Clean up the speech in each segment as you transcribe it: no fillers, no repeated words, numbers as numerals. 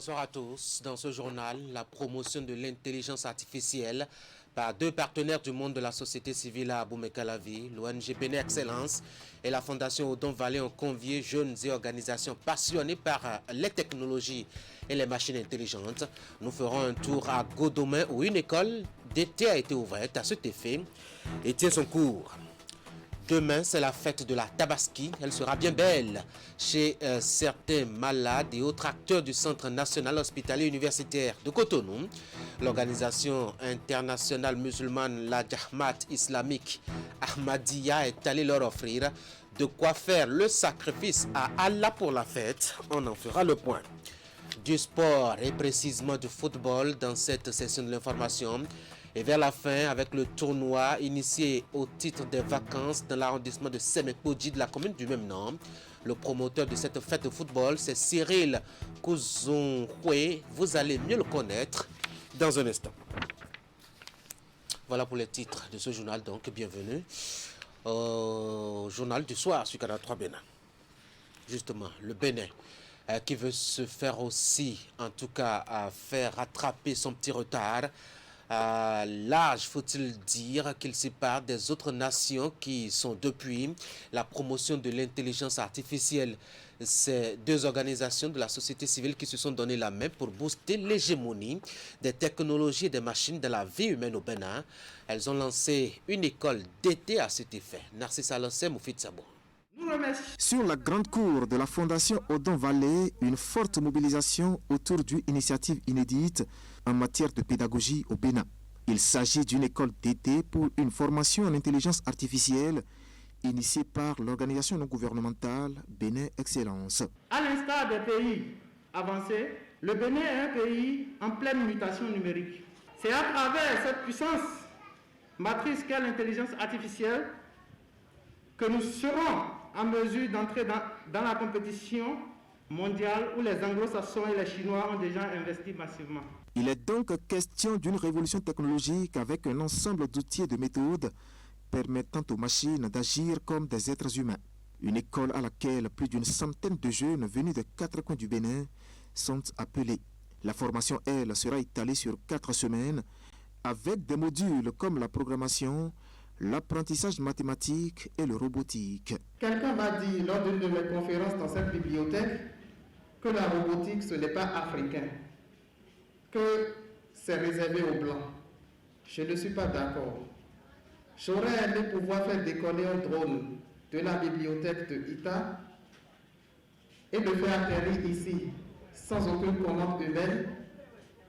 Bonsoir à tous. Dans ce journal, la promotion de l'intelligence artificielle par deux partenaires du monde de la société civile à Abou-Mekalavi, l'ONG Bénin Excellence et la Fondation Odon Valley ont convié jeunes et organisations passionnées par les technologies et les machines intelligentes. Nous ferons un tour à Godomain où une école d'été a été ouverte à cet effet et tient son cours. Demain, c'est la fête de la Tabaski. Elle sera bien belle chez certains malades et autres acteurs du Centre national hospitalier universitaire de Cotonou. L'organisation internationale musulmane, la Jahmat islamique Ahmadiyya, est allée leur offrir de quoi faire le sacrifice à Allah pour la fête. On en fera le point. Du sport et précisément du football dans cette session de l'information. Et vers la fin, avec le tournoi initié au titre des vacances dans l'arrondissement de Semekoji de la commune du même nom. Le promoteur de cette fête de football, c'est Cyril Kouzonhwe. Vous allez mieux le connaître dans un instant. Voilà pour les titres de ce journal, donc bienvenue au journal du soir sur Canal 3 Bénin. Justement, le Bénin qui veut se faire aussi, en tout cas, faire rattraper son petit retard. L'âge, faut-il dire, qu'il sépare des autres nations qui sont depuis la promotion de l'intelligence artificielle. Ces deux organisations de la société civile qui se sont donné la main pour booster l'hégémonie des technologies et des machines dans la vie humaine au Bénin. Elles ont lancé une école d'été à cet effet. Narcisse Alancé, Moufid Sabo. Sur la grande cour de la Fondation Odon Valley, une forte mobilisation autour d'une initiative inédite en matière de pédagogie au Bénin. Il s'agit d'une école d'été pour une formation en intelligence artificielle initiée par l'organisation non gouvernementale Bénin Excellence. À l'instar des pays avancés, le Bénin est un pays en pleine mutation numérique. C'est à travers cette puissance matrice qu'est l'intelligence artificielle que nous serons en mesure d'entrer dans la compétition mondiale où les anglo-saxons et les chinois ont déjà investi massivement. Il est donc question d'une révolution technologique avec un ensemble d'outils et de méthodes permettant aux machines d'agir comme des êtres humains. Une école à laquelle plus d'une centaine de jeunes venus de 4 coins du Bénin sont appelés. La formation, elle, sera étalée sur 4 semaines avec des modules comme la programmation, l'apprentissage mathématique et le robotique. Quelqu'un m'a dit lors d'une de mes conférences dans cette bibliothèque que la robotique, ce n'est pas africain, que c'est réservé aux Blancs. Je ne suis pas d'accord. J'aurais aimé pouvoir faire décoller un drone de la bibliothèque de Ita et le faire atterrir ici, sans aucune commande humaine,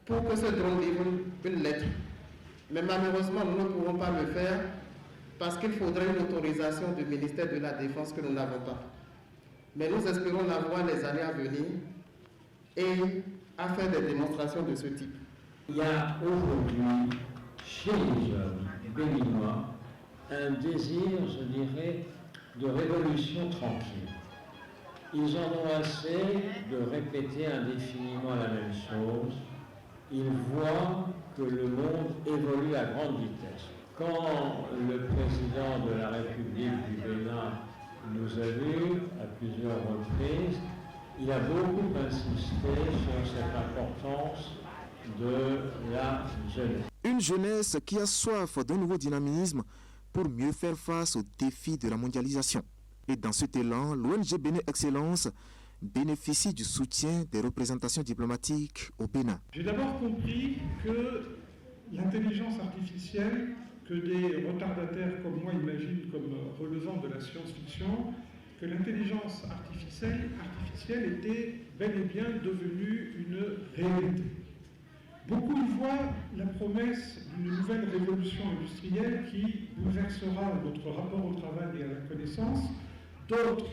pour que ce drone livre une lettre. Mais malheureusement, nous ne pourrons pas le faire parce qu'il faudrait une autorisation du ministère de la Défense que nous n'avons pas. Mais nous espérons l'avoir les années à venir et à faire des démonstrations de ce type. Il y a aujourd'hui, chez les jeunes béninois, un désir, je dirais, de révolution tranquille. Ils en ont assez de répéter indéfiniment la même chose. Ils voient que le monde évolue à grande vitesse. Quand le président de la République du Bénin nous a vus à plusieurs reprises, il a beaucoup insisté sur cette importance de la jeunesse. Une jeunesse qui a soif d'un nouveau dynamisme pour mieux faire face aux défis de la mondialisation. Et dans cet élan, l'ONG Bénin Excellence bénéficie du soutien des représentations diplomatiques au Bénin. J'ai d'abord compris que l'intelligence artificielle, que des retardataires comme moi imaginent comme relevant de la science-fiction, que l'intelligence artificielle était bel et bien devenue une réalité. Beaucoup y voient la promesse d'une nouvelle révolution industrielle qui bouleversera notre rapport au travail et à la connaissance. D'autres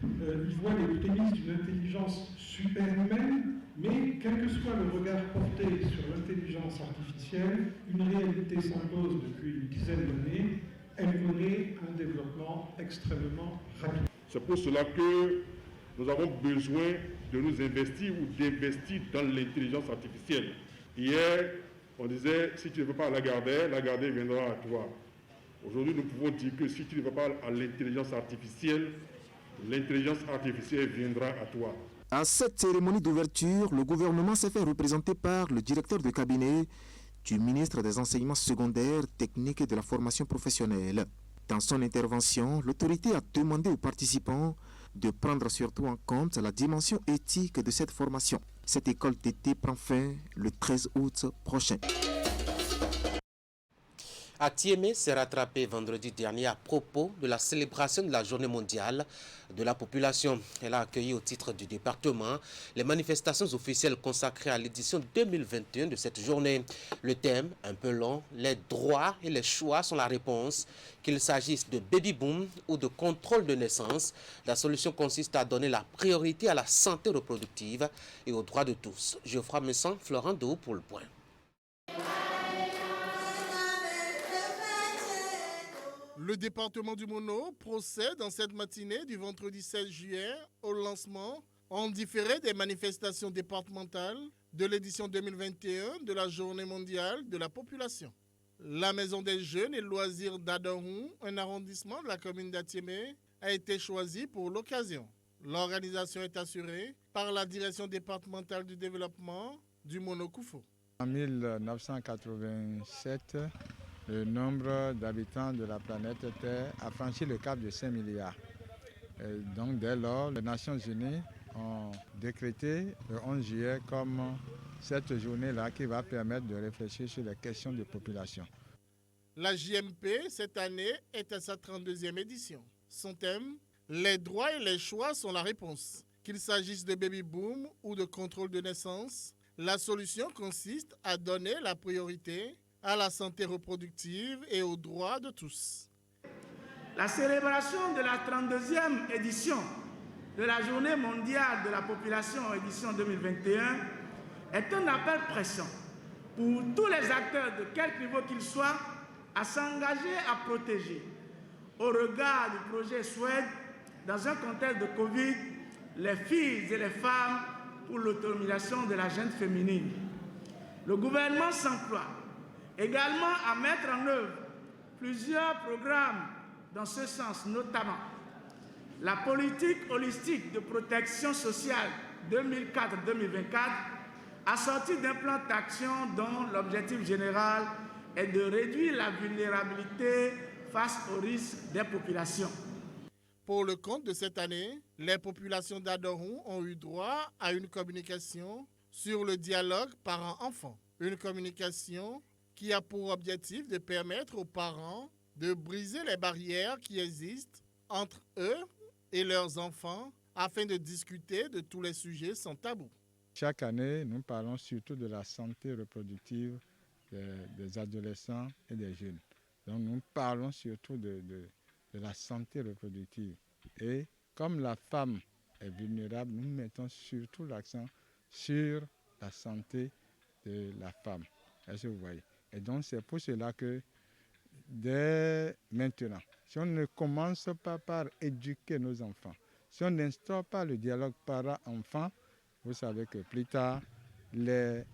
y voient les prémices d'une intelligence superhumaine, mais quel que soit le regard porté sur l'intelligence artificielle, une réalité s'impose depuis une dizaine d'années. Elle connaît un développement extrêmement rapide. C'est pour cela que nous avons besoin de nous investir ou d'investir dans l'intelligence artificielle. Hier, on disait, si tu ne veux pas la garder viendra à toi. Aujourd'hui, nous pouvons dire que si tu ne veux pas à l'intelligence artificielle viendra à toi. À cette cérémonie d'ouverture, le gouvernement s'est fait représenter par le directeur de cabinet du ministre des Enseignements secondaires, techniques et de la formation professionnelle. Dans son intervention, l'autorité a demandé aux participants de prendre surtout en compte la dimension éthique de cette formation. Cette école d'été prend fin le 13 août prochain. À Thiémé s'est rattrapé vendredi dernier à propos de la célébration de la journée mondiale de la population. Elle a accueilli au titre du département les manifestations officielles consacrées à l'édition 2021 de cette journée. Le thème, un peu long, les droits et les choix sont la réponse. Qu'il s'agisse de baby-boom ou de contrôle de naissance, la solution consiste à donner la priorité à la santé reproductive et aux droits de tous. Geoffroy Messan, Florent Dou pour le point. Le département du Mono procède en cette matinée du vendredi 16 juillet au lancement en différé des manifestations départementales de l'édition 2021 de la Journée mondiale de la population. La Maison des jeunes et loisirs d'Adorhou, un arrondissement de la commune d'Attiémé, a été choisie pour l'occasion. L'organisation est assurée par la direction départementale du développement du Mono-Koufou. En 1987, le nombre d'habitants de la planète Terre a franchi le cap de 5 milliards. Et donc dès lors, les Nations Unies ont décrété le 11 juillet comme cette journée-là qui va permettre de réfléchir sur les questions de population. La JMP, cette année, est à sa 32e édition. Son thème, les droits et les choix sont la réponse. Qu'il s'agisse de baby-boom ou de contrôle de naissance, la solution consiste à donner la priorité à la santé reproductive et aux droits de tous. La célébration de la 32e édition de la Journée mondiale de la population édition 2021 est un appel pressant pour tous les acteurs de quelque niveau qu'ils soient à s'engager à protéger, au regard du projet SWED, dans un contexte de Covid, les filles et les femmes pour l'autonomisation de la jeune féminine. Le gouvernement s'emploie également à mettre en œuvre plusieurs programmes dans ce sens, notamment la politique holistique de protection sociale 2004-2024, assortie d'un plan d'action dont l'objectif général est de réduire la vulnérabilité face aux risques des populations. Pour le compte de cette année, les populations d'Adorhou ont eu droit à une communication sur le dialogue parents-enfants. Une communication qui a pour objectif de permettre aux parents de briser les barrières qui existent entre eux et leurs enfants afin de discuter de tous les sujets sans tabou. Chaque année, nous parlons surtout de la santé reproductive des adolescents et des jeunes. Donc nous parlons surtout de la santé reproductive. Et comme la femme est vulnérable, nous mettons surtout l'accent sur la santé de la femme. Est-ce que vous voyez? Et donc c'est pour cela que dès maintenant, si on ne commence pas par éduquer nos enfants, si on n'instaure pas le dialogue parent-enfant, vous savez que plus tard, les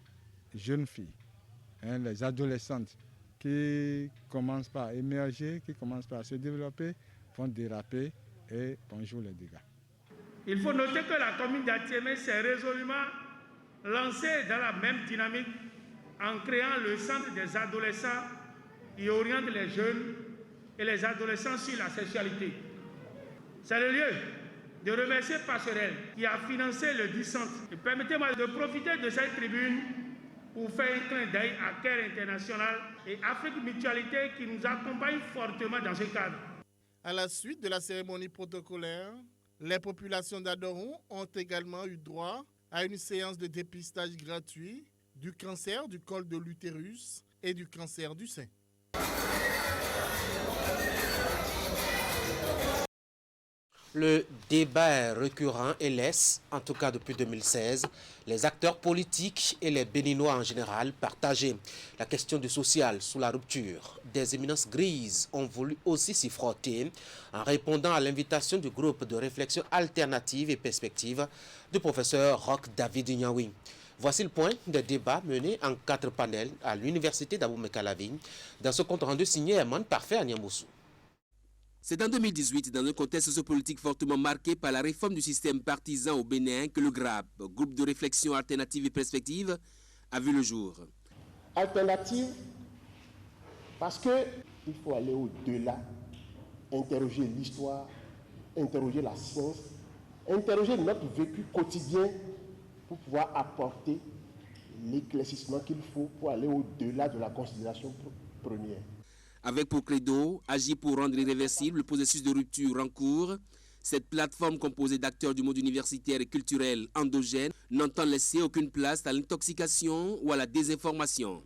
jeunes filles, les adolescentes qui commencent par émerger, qui commencent par se développer, vont déraper et vont jouer les dégâts. Il faut noter que la commune d'Attiémé s'est résolument lancée dans la même dynamique en créant le centre des adolescents qui oriente les jeunes et les adolescents sur la sexualité. C'est le lieu de remercier Passerelle qui a financé le dit centre. Et permettez-moi de profiter de cette tribune pour faire un clin d'œil à CARE International et Afrique Mutualité qui nous accompagnent fortement dans ce cadre. À la suite de la cérémonie protocolaire, les populations d'Adorhou ont également eu droit à une séance de dépistage gratuit du cancer du col de l'utérus et du cancer du sein. Le débat est récurrent et laisse, en tout cas depuis 2016, les acteurs politiques et les Béninois en général partagés. La question du social sous la rupture. Des éminences grises ont voulu aussi s'y frotter en répondant à l'invitation du groupe de réflexion alternative et perspective du professeur Roch David Nyawi. Voici le point des débats menés en 4 panels à l'université d'Abomey-Calavi dans ce compte rendu signé Herman Parfait à Niamboussou. C'est en 2018, dans un contexte sociopolitique fortement marqué par la réforme du système partisan au Bénin, que le GRAP, groupe de réflexion alternative et perspective, a vu le jour. Alternative, parce qu'il faut aller au-delà, interroger l'histoire, interroger la science, interroger notre vécu quotidien pour pouvoir apporter l'éclaircissement qu'il faut pour aller au-delà de la considération première. Avec pour credo, agir pour rendre irréversible le processus de rupture en cours, cette plateforme composée d'acteurs du monde universitaire et culturel endogène n'entend laisser aucune place à l'intoxication ou à la désinformation.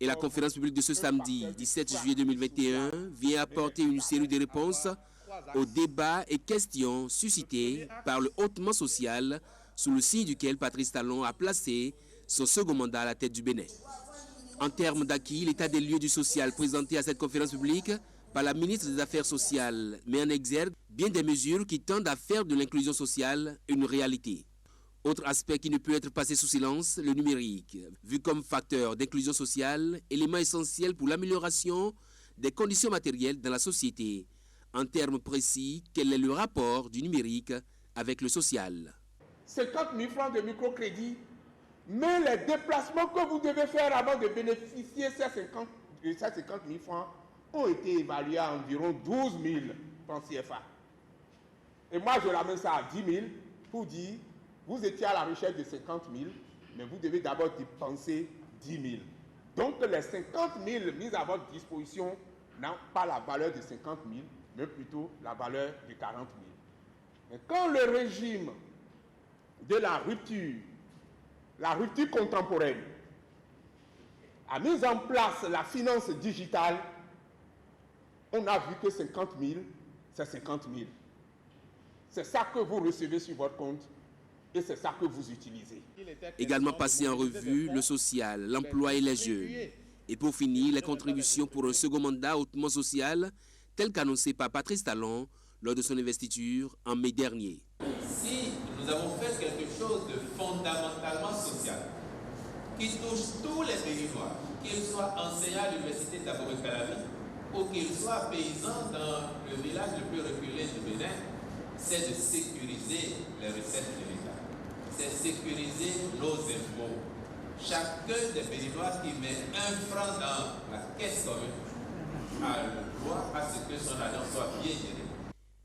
Et la conférence publique de ce samedi, 17 juillet 2021, vient apporter une série de réponses aux débats et questions suscités par le hautement social, sous le signe duquel Patrice Talon a placé son second mandat à la tête du Bénin. En termes d'acquis, l'état des lieux du social présenté à cette conférence publique par la ministre des Affaires sociales met en exergue bien des mesures qui tendent à faire de l'inclusion sociale une réalité. Autre aspect qui ne peut être passé sous silence, le numérique, vu comme facteur d'inclusion sociale, élément essentiel pour l'amélioration des conditions matérielles dans la société. En termes précis, quel est le rapport du numérique avec le social? 50 000 francs de microcrédit, mais les déplacements que vous devez faire avant de bénéficier de ces 50 000 francs ont été évalués à environ 12 000 francs CFA. Et moi, je ramène ça à 10 000 pour dire, vous étiez à la recherche de 50 000, mais vous devez d'abord dépenser 10 000. Donc, les 50 000 mis à votre disposition n'ont pas la valeur de 50 000, mais plutôt la valeur de 40 000. Mais quand le régime de la rupture contemporaine, a mis en place la finance digitale, on a vu que 50 000, c'est 50 000. C'est ça que vous recevez sur votre compte et c'est ça que vous utilisez. Également passé en revue le social, l'emploi et les jeunes. Et pour finir, les contributions pour un second mandat hautement social, tel qu'annoncé par Patrice Talon lors de son investiture en mai dernier. Si nous avons fait quelque chose de fondamentalement social, qui touche tous les Béninois, qu'ils soient enseignants à l'université d'Abomey-Calavi ou qu'ils soient paysans dans le village le plus reculé du Bénin, c'est de sécuriser les recettes de l'État. C'est sécuriser nos impôts. Chacun des Béninois qui met un franc dans la caisse commune a le droit à ce que son argent soit bien géré.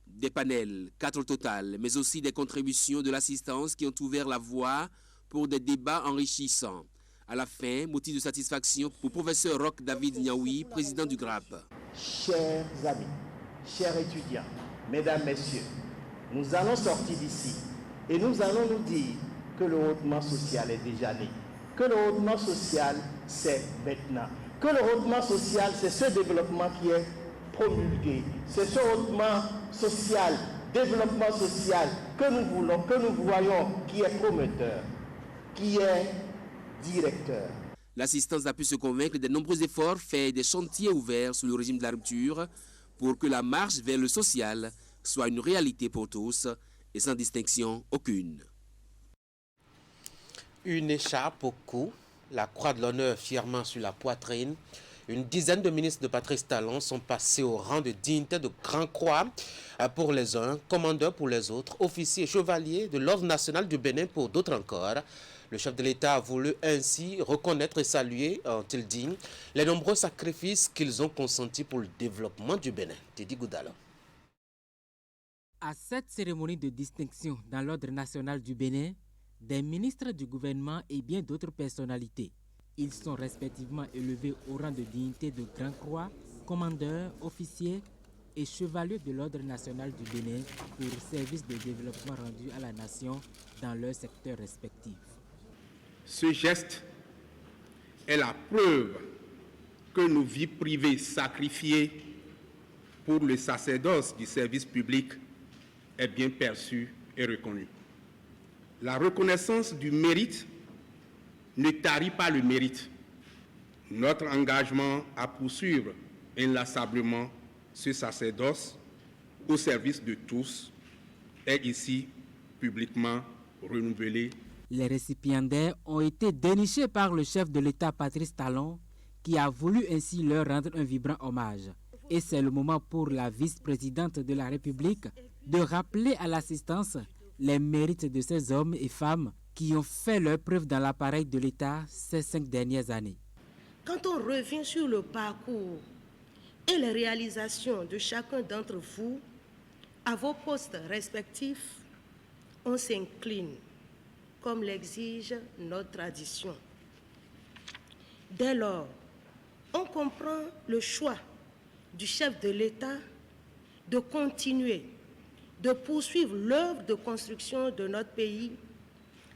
Des panels, 4 au total, mais aussi des contributions de l'assistance qui ont ouvert la voie pour des débats enrichissants. À la fin, motif de satisfaction pour professeur Roch David Niaoui, président du GRAP. Chers amis, chers étudiants, mesdames, messieurs, nous allons sortir d'ici et nous allons nous dire que le hautement social est déjà né, que le hautement social, c'est maintenant, que le hautement social, c'est ce développement qui est promulgué, c'est ce hautement social, développement social que nous voulons, que nous voyons, qui est prometteur, qui est directeur. L'assistance a pu se convaincre des nombreux efforts faits et des chantiers ouverts sous le régime de la rupture pour que la marche vers le social soit une réalité pour tous et sans distinction aucune. Une écharpe au cou, la croix de l'honneur fièrement sur la poitrine. Une dizaine de ministres de Patrice Talon sont passés au rang de dignité de Grand Croix pour les uns, commandeurs pour les autres, officiers et chevaliers de l'Ordre national du Bénin pour d'autres encore. Le chef de l'État a voulu ainsi reconnaître et saluer, ont-ils dit, les nombreux sacrifices qu'ils ont consentis pour le développement du Bénin. Teddy Goudala. À cette cérémonie de distinction dans l'Ordre national du Bénin, des ministres du gouvernement et bien d'autres personnalités. Ils sont respectivement élevés au rang de dignité de Grand Croix, commandeurs, officiers et chevaliers de l'Ordre national du Bénin pour service de développement rendu à la nation dans leur secteur respectif. Ce geste est la preuve que nos vies privées sacrifiées pour le sacerdoce du service public est bien perçue et reconnue. La reconnaissance du mérite ne tarit pas le mérite. Notre engagement à poursuivre inlassablement ce sacerdoce au service de tous est ici publiquement renouvelé. Les récipiendaires ont été dénichés par le chef de l'État Patrice Talon, qui a voulu ainsi leur rendre un vibrant hommage. Et c'est le moment pour la vice-présidente de la République de rappeler à l'assistance les mérites de ces hommes et femmes qui ont fait leur preuve dans l'appareil de l'État ces 5 dernières années. Quand on revient sur le parcours et les réalisations de chacun d'entre vous, à vos postes respectifs, on s'incline, comme l'exige notre tradition. Dès lors, on comprend le choix du chef de l'État de continuer, de poursuivre l'œuvre de construction de notre pays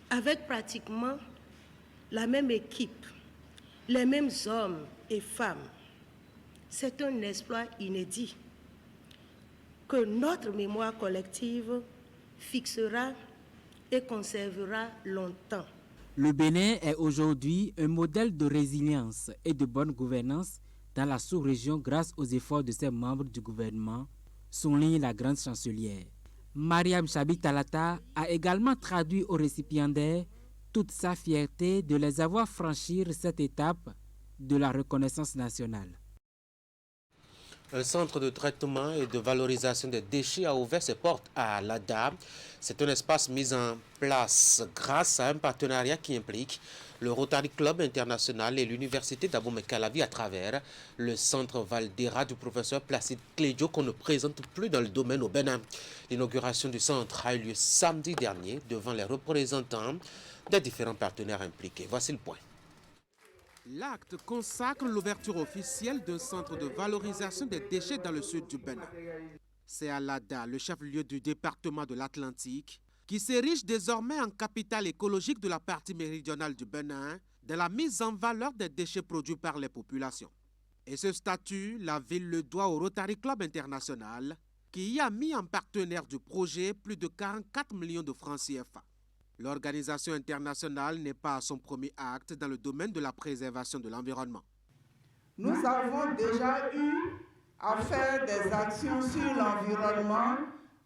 avec pratiquement la même équipe, les mêmes hommes et femmes. C'est un exploit inédit que notre mémoire collective fixera et conservera longtemps. Le Bénin est aujourd'hui un modèle de résilience et de bonne gouvernance dans la sous-région grâce aux efforts de ses membres du gouvernement, souligne la grande chancelière. Mariam Chabi Talata a également traduit aux récipiendaires toute sa fierté de les avoir franchis cette étape de la reconnaissance nationale. Un centre de traitement et de valorisation des déchets a ouvert ses portes à l'ADA. C'est un espace mis en place grâce à un partenariat qui implique le Rotary Club International et l'Université d'Abomey-Calavi à travers le centre Valdera du professeur Placide Clédio qu'on ne présente plus dans le domaine au Bénin. L'inauguration du centre a eu lieu samedi dernier devant les représentants des différents partenaires impliqués. Voici le point. L'acte consacre l'ouverture officielle d'un centre de valorisation des déchets dans le sud du Bénin. C'est à l'ADA, le chef-lieu du département de l'Atlantique, qui s'érige désormais en capitale écologique de la partie méridionale du Bénin, de la mise en valeur des déchets produits par les populations. Et ce statut, la ville le doit au Rotary Club International, qui y a mis en partenaire du projet plus de 44 millions de francs CFA. L'organisation internationale n'est pas à son premier acte dans le domaine de la préservation de l'environnement. Nous avons déjà eu à faire des actions sur l'environnement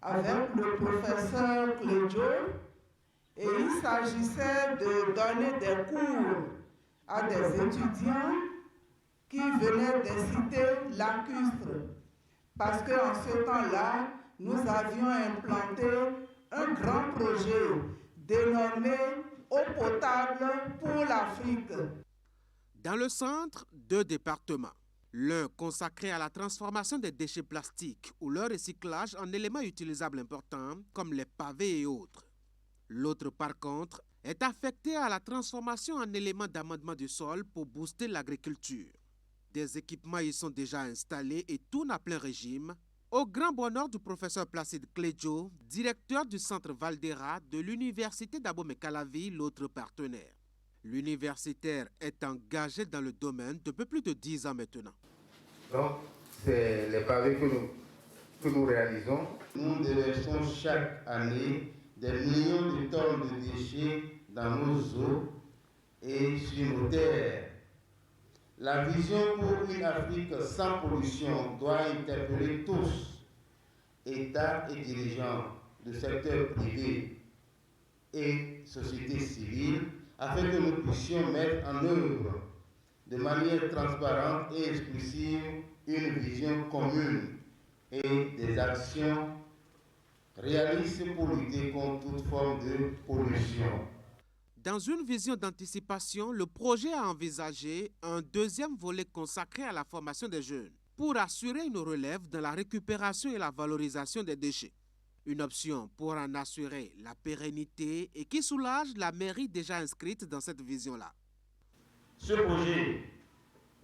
avec le professeur Clédio et il s'agissait de donner des cours à des étudiants qui venaient des cités lacustres parce qu'en ce temps-là, nous avions implanté un grand projet dénommé Eau potable pour l'Afrique. Dans le centre, 2 départements. L'un consacré à la transformation des déchets plastiques ou leur recyclage en éléments utilisables importants comme les pavés et autres. L'autre, par contre, est affecté à la transformation en éléments d'amendement du sol pour booster l'agriculture. Des équipements y sont déjà installés et tournent à plein régime, au grand bonheur du professeur Placide Clédio, directeur du centre Valdera de l'Université d'Abomey-Calavi, l'autre partenaire. L'universitaire est engagé dans le domaine depuis plus de 10 ans maintenant. Donc, c'est les pavés que nous réalisons. Nous déversons chaque année des millions de tonnes de déchets dans nos eaux et sur nos terres. La vision pour une Afrique sans pollution doit interpeller tous, États et dirigeants du secteur privé et société civile, afin que nous puissions mettre en œuvre de manière transparente et exclusive une vision commune et des actions réalistes pour lutter contre toute forme de pollution. Dans une vision d'anticipation, le projet a envisagé un deuxième volet consacré à la formation des jeunes pour assurer une relève dans la récupération et la valorisation des déchets. Une option pour en assurer la pérennité et qui soulage la mairie déjà inscrite dans cette vision-là. Ce projet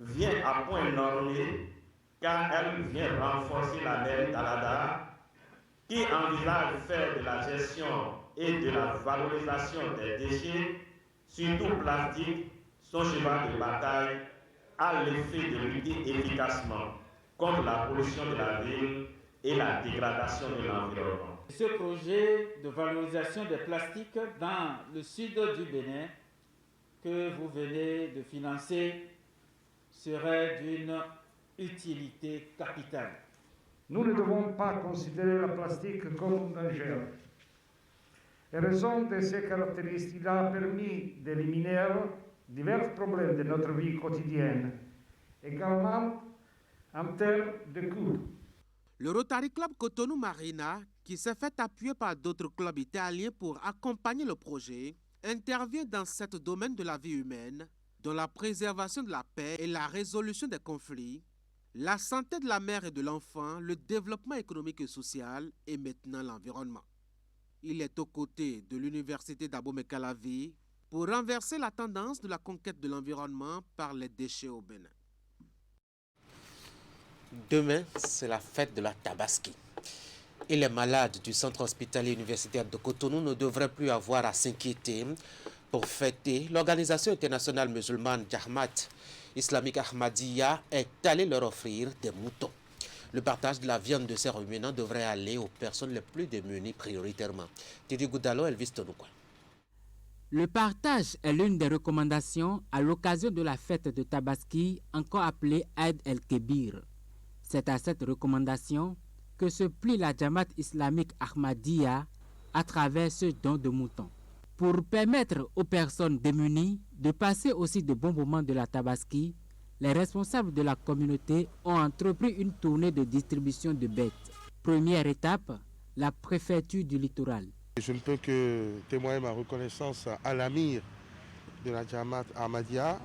vient à point nommé car elle vient renforcer la mairie d'Alada qui envisage de faire de la gestion et de la valorisation des déchets, surtout plastiques, son cheval de bataille à l'effet de lutter efficacement contre la pollution de la ville et la dégradation de l'environnement. Ce projet de valorisation des plastiques dans le sud du Bénin que vous venez de financer serait d'une utilité capitale. Nous ne devons pas considérer le plastique comme dangereux. En raison de ces caractéristiques, il a permis d'éliminer divers problèmes de notre vie quotidienne. Également, en termes de coûts. Le Rotary Club Cotonou Marina, qui s'est fait appuyer par d'autres clubs italiens pour accompagner le projet, intervient dans ce domaine de la vie humaine, dont la préservation de la paix et la résolution des conflits, la santé de la mère et de l'enfant, le développement économique et social et maintenant l'environnement. Il est aux côtés de l'université d'Abomey-Calavi pour renverser la tendance de la conquête de l'environnement par les déchets au Bénin. Demain, c'est la fête de la Tabaski. Et les malades du centre hospitalier universitaire de Cotonou ne devraient plus avoir à s'inquiéter. Pour fêter, l'organisation internationale musulmane Jamaat islamique Ahmadiyya est allée leur offrir des moutons. Le partage de la viande de ces ruminants devrait aller aux personnes les plus démunies prioritairement. Tidi Goudalo, Elvis Tonoukoua. Le partage est l'une des recommandations à l'occasion de la fête de Tabaski, encore appelée Eid el-Kébir. C'est à cette recommandation que se plie la Jamaat islamique Ahmadiyya à travers ce don de moutons. Pour permettre aux personnes démunies de passer aussi de bons moments de la Tabaski, les responsables de la communauté ont entrepris une tournée de distribution de bêtes. Première étape, la préfecture du littoral. Je ne peux que témoigner ma reconnaissance à l'amir de la Jamaat Ahmadiyya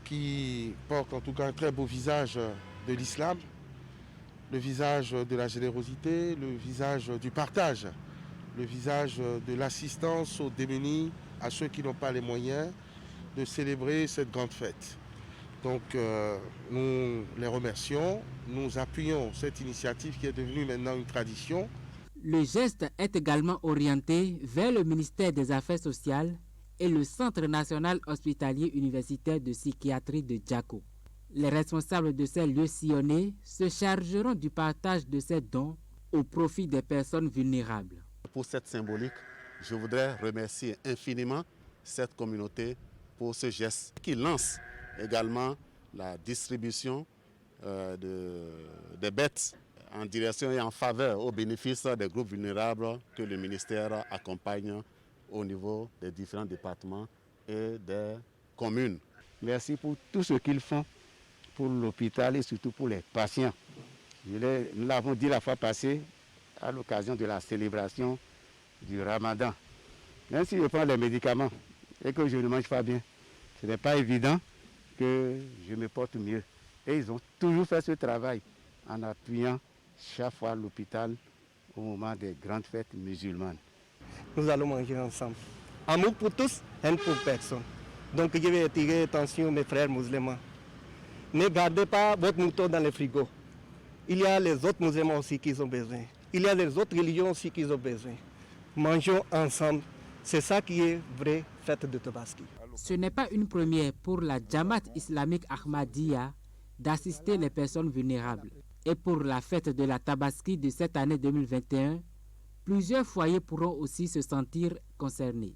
qui porte en tout cas un très beau visage de l'islam, le visage de la générosité, le visage du partage, le visage de l'assistance aux démunis, à ceux qui n'ont pas les moyens de célébrer cette grande fête. Donc nous les remercions, nous appuyons cette initiative qui est devenue maintenant une tradition. Le geste est également orienté vers le ministère des Affaires sociales et le Centre national hospitalier universitaire de psychiatrie de Djako. Les responsables de ces lieux sillonnés se chargeront du partage de ces dons au profit des personnes vulnérables. Pour cette symbolique, je voudrais remercier infiniment cette communauté pour ce geste qui lance également la distribution des bêtes en direction et en faveur au bénéfice des groupes vulnérables que le ministère accompagne au niveau des différents départements et des communes. Merci pour tout ce qu'ils font pour l'hôpital et surtout pour les patients. Nous l'avons dit la fois passée à l'occasion de la célébration du Ramadan. Même si je prends les médicaments et que je ne mange pas bien, ce n'est pas évident que je me porte mieux. Et ils ont toujours fait ce travail en appuyant chaque fois l'hôpital au moment des grandes fêtes musulmanes. Nous allons manger ensemble. Amour pour tous, haine pour personne. Donc je vais attirer attention mes frères musulmans. Ne gardez pas votre mouton dans le frigo. Il y a les autres musulmans aussi qui ont besoin. Il y a les autres religions aussi qui ont besoin. Mangeons ensemble. C'est ça qui est vraie fête de Tabaski. Ce n'est pas une première pour la Jamaat islamique Ahmadiyya d'assister les personnes vulnérables. Et pour la fête de la Tabaski de cette année 2021, plusieurs foyers pourront aussi se sentir concernés.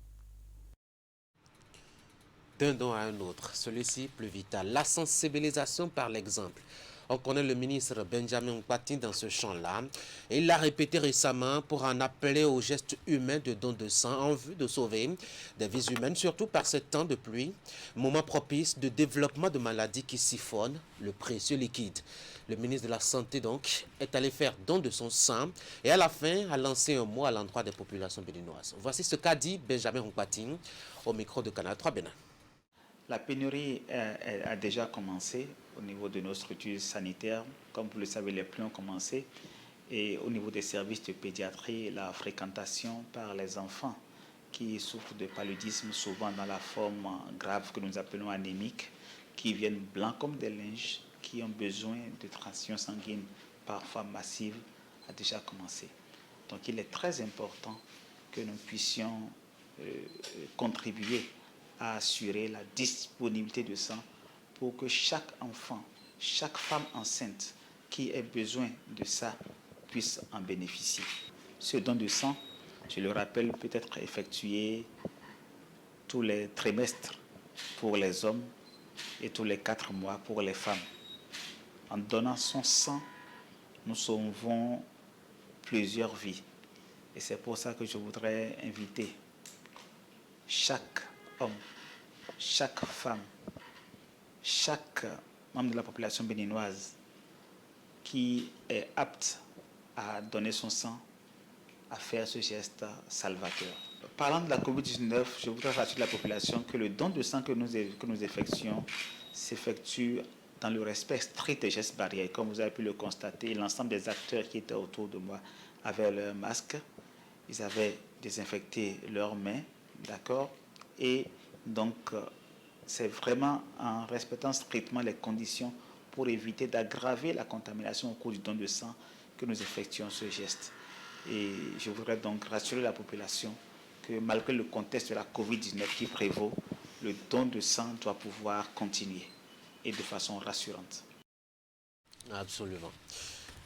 D'un don à un autre, celui-ci plus vital, la sensibilisation par l'exemple. On connaît le ministre Benjamin Nkpati dans ce champ-là. Et il l'a répété récemment pour en appeler au geste humain de don de sang en vue de sauver des vies humaines, surtout par ce temps de pluie, moment propice de développement de maladies qui siphonnent le précieux liquide. Le ministre de la Santé, donc, est allé faire don de son sang et à la fin a lancé un mot à l'endroit des populations béninoises. Voici ce qu'a dit Benjamin Nkpati au micro de Canal 3 Bénin. La pénurie a déjà commencé au niveau de nos structures sanitaires. Comme vous le savez, les pluies ont commencé. Et au niveau des services de pédiatrie, la fréquentation par les enfants qui souffrent de paludisme, souvent dans la forme grave que nous appelons anémique, qui viennent blancs comme des linges, qui ont besoin de transfusion sanguine parfois massive, a déjà commencé. Donc il est très important que nous puissions contribuer à assurer la disponibilité de sang pour que chaque enfant, chaque femme enceinte qui ait besoin de ça puisse en bénéficier. Ce don de sang, je le rappelle, peut être effectué tous les trimestres pour les hommes et tous les 4 mois pour les femmes. En donnant son sang, nous sauvons plusieurs vies. Et c'est pour ça que je voudrais inviter chaque homme, chaque femme, chaque membre de la population béninoise qui est apte à donner son sang, à faire ce geste salvateur. Parlant de la COVID-19, je voudrais rassurer la population que le don de sang que nous effectuons s'effectue dans le respect strict des gestes barrières. Comme vous avez pu le constater, l'ensemble des acteurs qui étaient autour de moi avaient leur masque, ils avaient désinfecté leurs mains, d'accord? Et donc, c'est vraiment en respectant strictement les conditions pour éviter d'aggraver la contamination au cours du don de sang que nous effectuons ce geste. Et je voudrais donc rassurer la population que malgré le contexte de la COVID-19 qui prévaut, le don de sang doit pouvoir continuer et de façon rassurante. Absolument.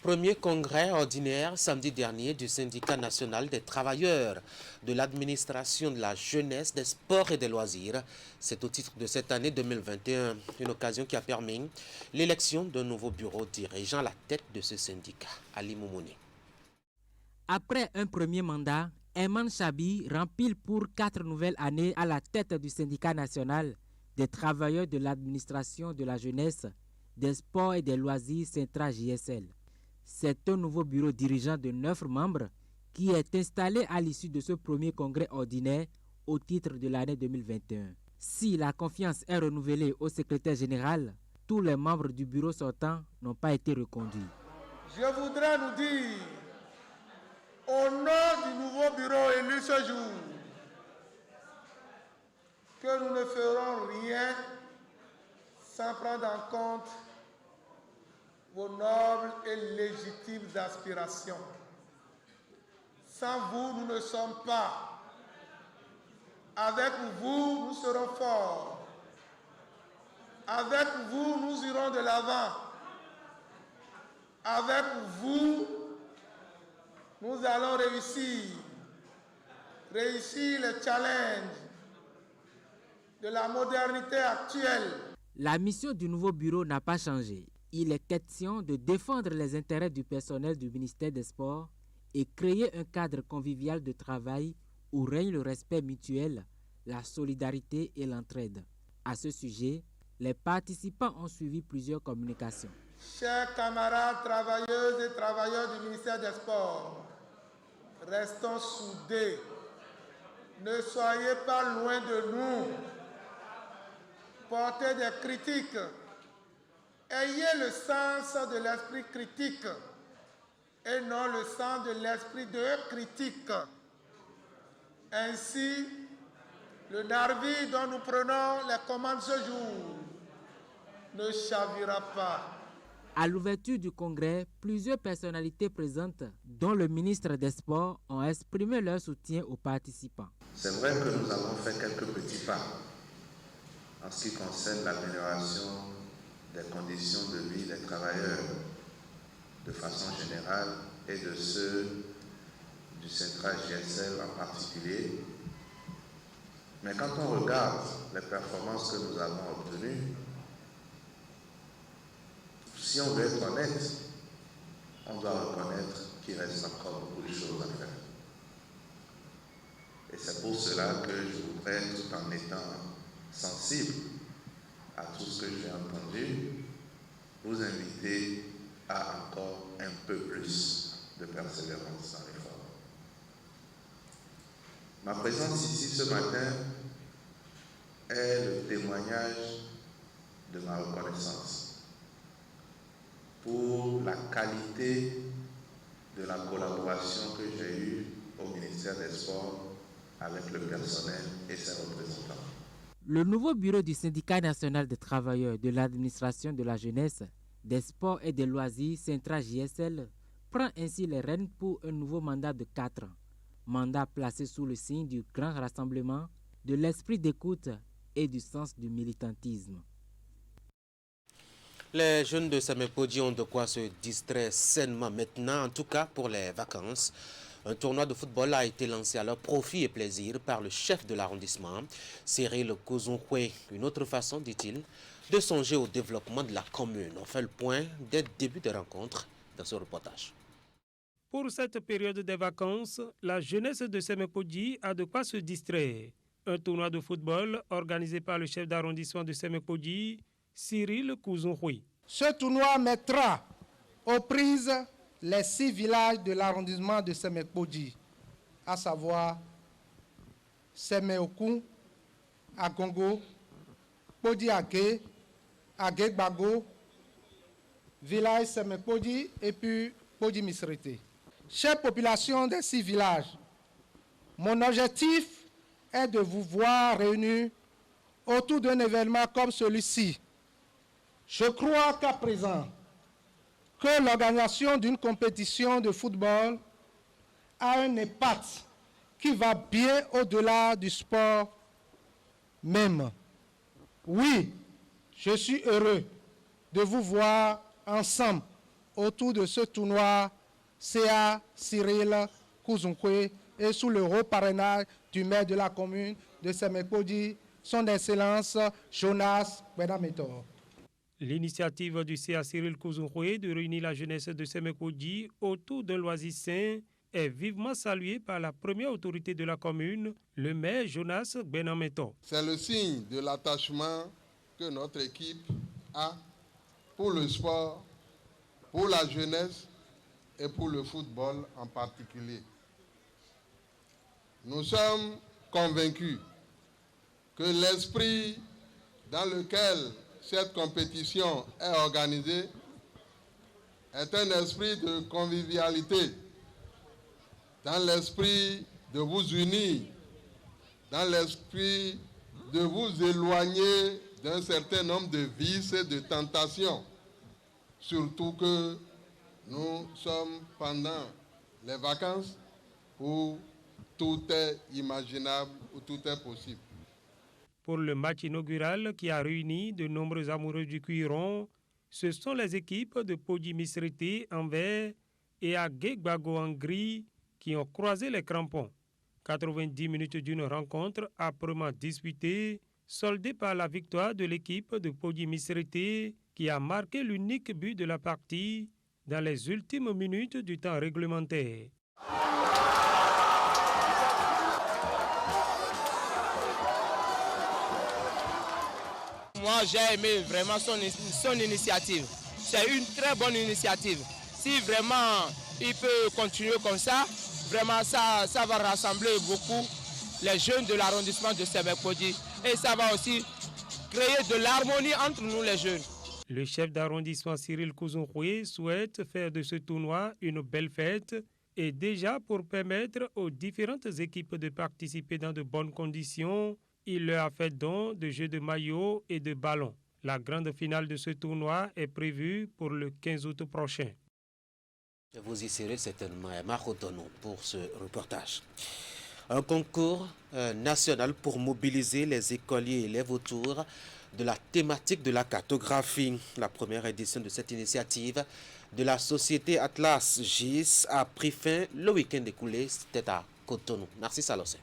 Premier congrès ordinaire samedi dernier du syndicat national des travailleurs de l'administration de la jeunesse, des sports et des loisirs. C'est au titre de cette année 2021, une occasion qui a permis l'élection d'un nouveau bureau dirigeant à la tête de ce syndicat, Ali Moumouni. Après un premier mandat, Ayman Chabi rempile pour 4 nouvelles années à la tête du syndicat national des travailleurs de l'administration de la jeunesse, des sports et des loisirs Centra JSL. C'est un nouveau bureau dirigeant de 9 membres qui est installé à l'issue de ce premier congrès ordinaire au titre de l'année 2021. Si la confiance est renouvelée au secrétaire général, tous les membres du bureau sortant n'ont pas été reconduits. Je voudrais nous dire, au nom du nouveau bureau élu ce jour, que nous ne ferons rien sans prendre en compte vos nobles et légitimes aspirations. Sans vous, nous ne sommes pas. Avec vous, nous serons forts. Avec vous, nous irons de l'avant. Avec vous, nous allons réussir les challenges de la modernité actuelle. La mission du nouveau bureau n'a pas changé. Il est question de défendre les intérêts du personnel du ministère des Sports et créer un cadre convivial de travail où règne le respect mutuel, la solidarité et l'entraide. À ce sujet, les participants ont suivi plusieurs communications. Chers camarades travailleuses et travailleurs du ministère des Sports, restons soudés. Ne soyez pas loin de nous. Portez des critiques. Ayez le sens de l'esprit critique et non le sens de l'esprit de critique. Ainsi, le navire dont nous prenons les commandes ce jour ne chavira pas. À l'ouverture du congrès, plusieurs personnalités présentes, dont le ministre des Sports, ont exprimé leur soutien aux participants. C'est vrai que nous avons fait quelques petits pas en ce qui concerne l'amélioration des conditions de vie des travailleurs de façon générale et de ceux du Centra JSL en particulier. Mais quand on regarde les performances que nous avons obtenues, si on veut être honnête, on doit reconnaître qu'il reste encore beaucoup de choses à faire. Et c'est pour cela que je voudrais, tout en étant sensible à tout ce que j'ai entendu, vous inviter à encore un peu plus de persévérance dans l'effort. Ma présence ici ce matin est le témoignage de ma reconnaissance pour la qualité de la collaboration que j'ai eue au ministère des Sports avec le personnel et ses représentants. Le nouveau bureau du syndicat national des travailleurs de l'administration de la jeunesse, des sports et des loisirs, Centra JSL, prend ainsi les rênes pour un nouveau mandat de 4 ans. Mandat placé sous le signe du grand rassemblement, de l'esprit d'écoute et du sens du militantisme. Les jeunes de Semepodji ont de quoi se distraire sainement maintenant, en tout cas pour les vacances. Un tournoi de football a été lancé à leur profit et plaisir par le chef de l'arrondissement, Cyril Kouzounkwe. Une autre façon, dit-il, de songer au développement de la commune. On fait le point dès le début des rencontres dans ce reportage. Pour cette période des vacances, la jeunesse de Semepodji a de quoi se distraire. Un tournoi de football organisé par le chef d'arrondissement de Semepodji, Cyril Kouzounkwe. Ce tournoi mettra aux prises les 6 villages de l'arrondissement de Semekpodji, à savoir Semeoku, Agongo, Podi-Agué, Agué-Gbago, village Semekpodji et puis Podi-Misrete. Chère population des 6 villages, mon objectif est de vous voir réunis autour d'un événement comme celui-ci. Je crois qu'à présent, que l'organisation d'une compétition de football a un impact qui va bien au-delà du sport même. Oui, je suis heureux de vous voir ensemble autour de ce tournoi CA Cyril Kouzunkwe et sous le haut parrainage du maire de la commune de Semekpodji, son Excellence Jonas Benametor. L'initiative du CA Cyril Kouzunkwe de réunir la jeunesse de Semekpodji autour d'un loisir sain est vivement saluée par la première autorité de la commune, le maire Jonas Benametor. C'est le signe de l'attachement que notre équipe a pour le sport, pour la jeunesse et pour le football en particulier. Nous sommes convaincus que l'esprit dans lequel cette compétition est organisée est un esprit de convivialité, dans l'esprit de vous unir, dans l'esprit de vous éloigner d'un certain nombre de vices et de tentations, surtout que nous sommes pendant les vacances où tout est imaginable, où tout est possible. Pour le match inaugural qui a réuni de nombreux amoureux du cuiron, ce sont les équipes de Podi-Misrete en vert et Agué-Gbago en gris qui ont croisé les crampons. 90 minutes d'une rencontre âprement disputée, soldée par la victoire de l'équipe de Podi-Misrete qui a marqué l'unique but de la partie dans les ultimes minutes du temps réglementaire. Moi, j'ai aimé vraiment son initiative. C'est une très bonne initiative. Si vraiment il peut continuer comme ça, vraiment ça va rassembler beaucoup les jeunes de l'arrondissement de Semekpodji. Et ça va aussi créer de l'harmonie entre nous les jeunes. Le chef d'arrondissement Cyril Kouzunkwe souhaite faire de ce tournoi une belle fête et déjà pour permettre aux différentes équipes de participer dans de bonnes conditions, il leur a fait don de jeux de maillots et de ballons. La grande finale de ce tournoi est prévue pour le 15 août prochain. Vous y serez certainement, Marotono, pour ce reportage. Un concours national pour mobiliser les écoliers et élèves autour de la thématique de la cartographie. La première édition de cette initiative de la société Atlas GIS a pris fin le week-end écoulé. C'était à Cotonou. Merci Salosé.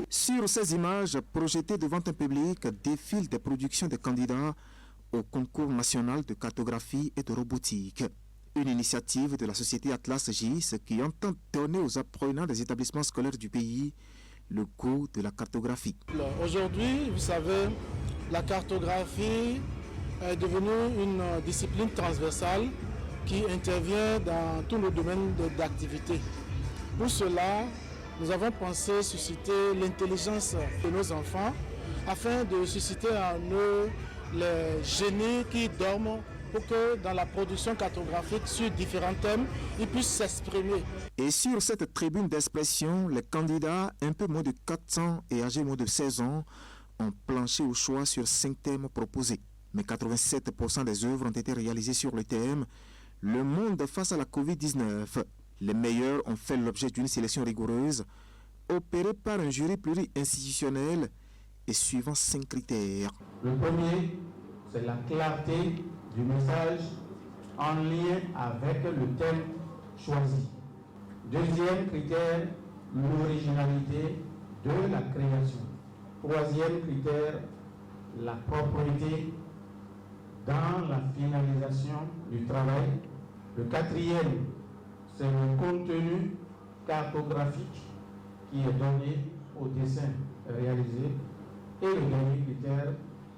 Sur ces images projetées devant un public défilent des productions des candidats au concours national de cartographie et de robotique. Une initiative de la société Atlas GIS qui entend donner aux apprenants des établissements scolaires du pays le goût de la cartographie. Aujourd'hui, vous savez, la cartographie est devenue une discipline transversale qui intervient dans tous nos domaines d'activité. Pour cela, nous avons pensé susciter l'intelligence de nos enfants afin de susciter en eux les génies qui dorment pour que dans la production cartographique sur différents thèmes, ils puissent s'exprimer. Et sur cette tribune d'expression, les candidats un peu moins de 400 et âgés moins de 16 ans ont planché au choix sur 5 thèmes proposés. Mais 87% des œuvres ont été réalisées sur le thème « Le monde face à la Covid-19 ». Les meilleurs ont fait l'objet d'une sélection rigoureuse, opérée par un jury pluri-institutionnel et suivant 5 critères. Le premier, c'est la clarté du message en lien avec le thème choisi. Deuxième critère, l'originalité de la création. Troisième critère, la propreté dans la finalisation du travail. Le quatrième, c'est le contenu cartographique qui est donné au dessin réalisé. Et le dernier critère,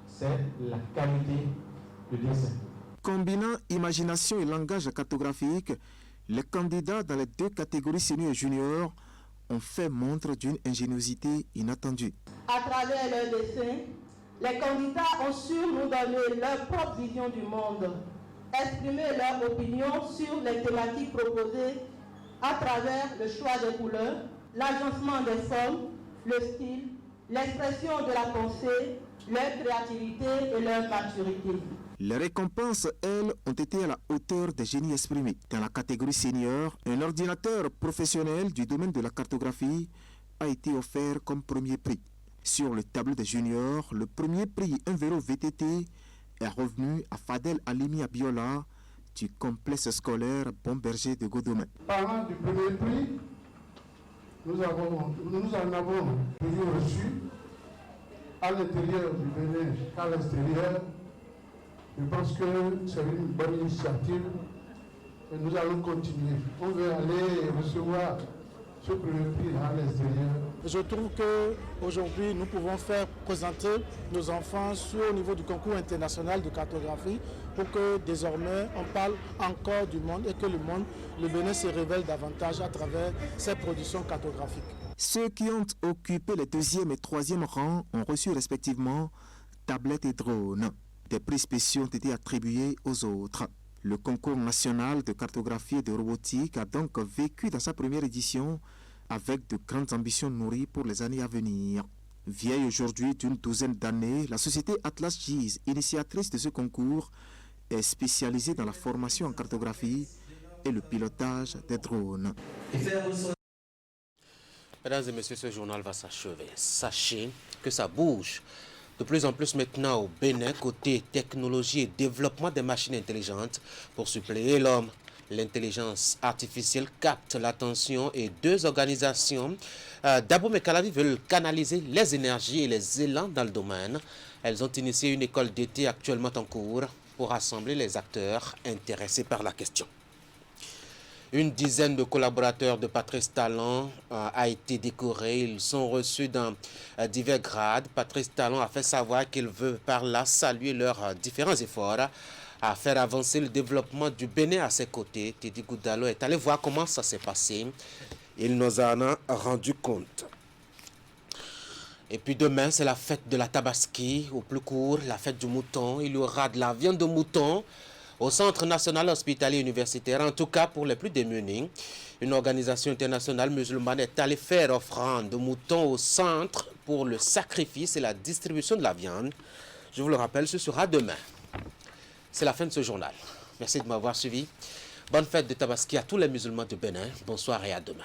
c'est la qualité le dessin. Combinant imagination et langage cartographique, les candidats dans les deux catégories senior et junior ont fait montre d'une ingéniosité inattendue. À travers leurs dessins, les candidats ont su nous donner leur propre vision du monde, exprimer leur opinion sur les thématiques proposées à travers le choix des couleurs, l'agencement des formes, le style, l'expression de la pensée, leur créativité et leur maturité. Les récompenses, elles, ont été à la hauteur des génies exprimés. Dans la catégorie senior, un ordinateur professionnel du domaine de la cartographie a été offert comme premier prix. Sur le tableau des juniors, le premier prix, un vélo VTT, est revenu à Fadel Alimi Abiola du complexe scolaire Bon-Berger de Godomain. Parlant du premier prix, nous en avons toujours reçu à l'intérieur du Bénin, à l'extérieur. Je pense que c'est une bonne initiative et nous allons continuer. On veut aller recevoir ce premier prix à l'extérieur. Je trouve qu'aujourd'hui, nous pouvons faire présenter nos enfants au niveau du concours international de cartographie pour que désormais on parle encore du monde et que le Bénin se révèle davantage à travers ses productions cartographiques. Ceux qui ont occupé les 2e et 3e rangs ont reçu respectivement tablettes et drones. Des prix spéciaux ont été attribués aux autres. Le concours national de cartographie et de robotique a donc vécu dans sa première édition avec de grandes ambitions nourries pour les années à venir. Vieille aujourd'hui d'une 12aine d'années, la société Atlas GIS, initiatrice de ce concours, est spécialisée dans la formation en cartographie et le pilotage des drones. Mesdames et messieurs, ce journal va s'achever. Sachez que ça bouge de plus en plus maintenant au Bénin, côté technologie et développement des machines intelligentes pour suppléer l'homme. L'intelligence artificielle capte l'attention et deux organisations d'Abomey Calavi veulent canaliser les énergies et les élans dans le domaine. Elles ont initié une école d'été actuellement en cours pour rassembler les acteurs intéressés par la question. Une dizaine de collaborateurs de Patrice Talon a été décorés. Ils sont reçus dans divers grades. Patrice Talon a fait savoir qu'il veut par là saluer leurs différents efforts à faire avancer le développement du Bénin à ses côtés. Teddy Goudalo est allé voir comment ça s'est passé. Il nous en a rendu compte. Et puis demain, c'est la fête de la Tabaski. Au plus court, la fête du mouton. Il y aura de la viande de mouton au Centre national hospitalier universitaire, en tout cas pour les plus démunis. Une organisation internationale musulmane est allée faire offrande de moutons au centre pour le sacrifice et la distribution de la viande. Je vous le rappelle, ce sera demain. C'est la fin de ce journal. Merci de m'avoir suivi. Bonne fête de Tabaski à tous les musulmans de Bénin. Bonsoir et à demain.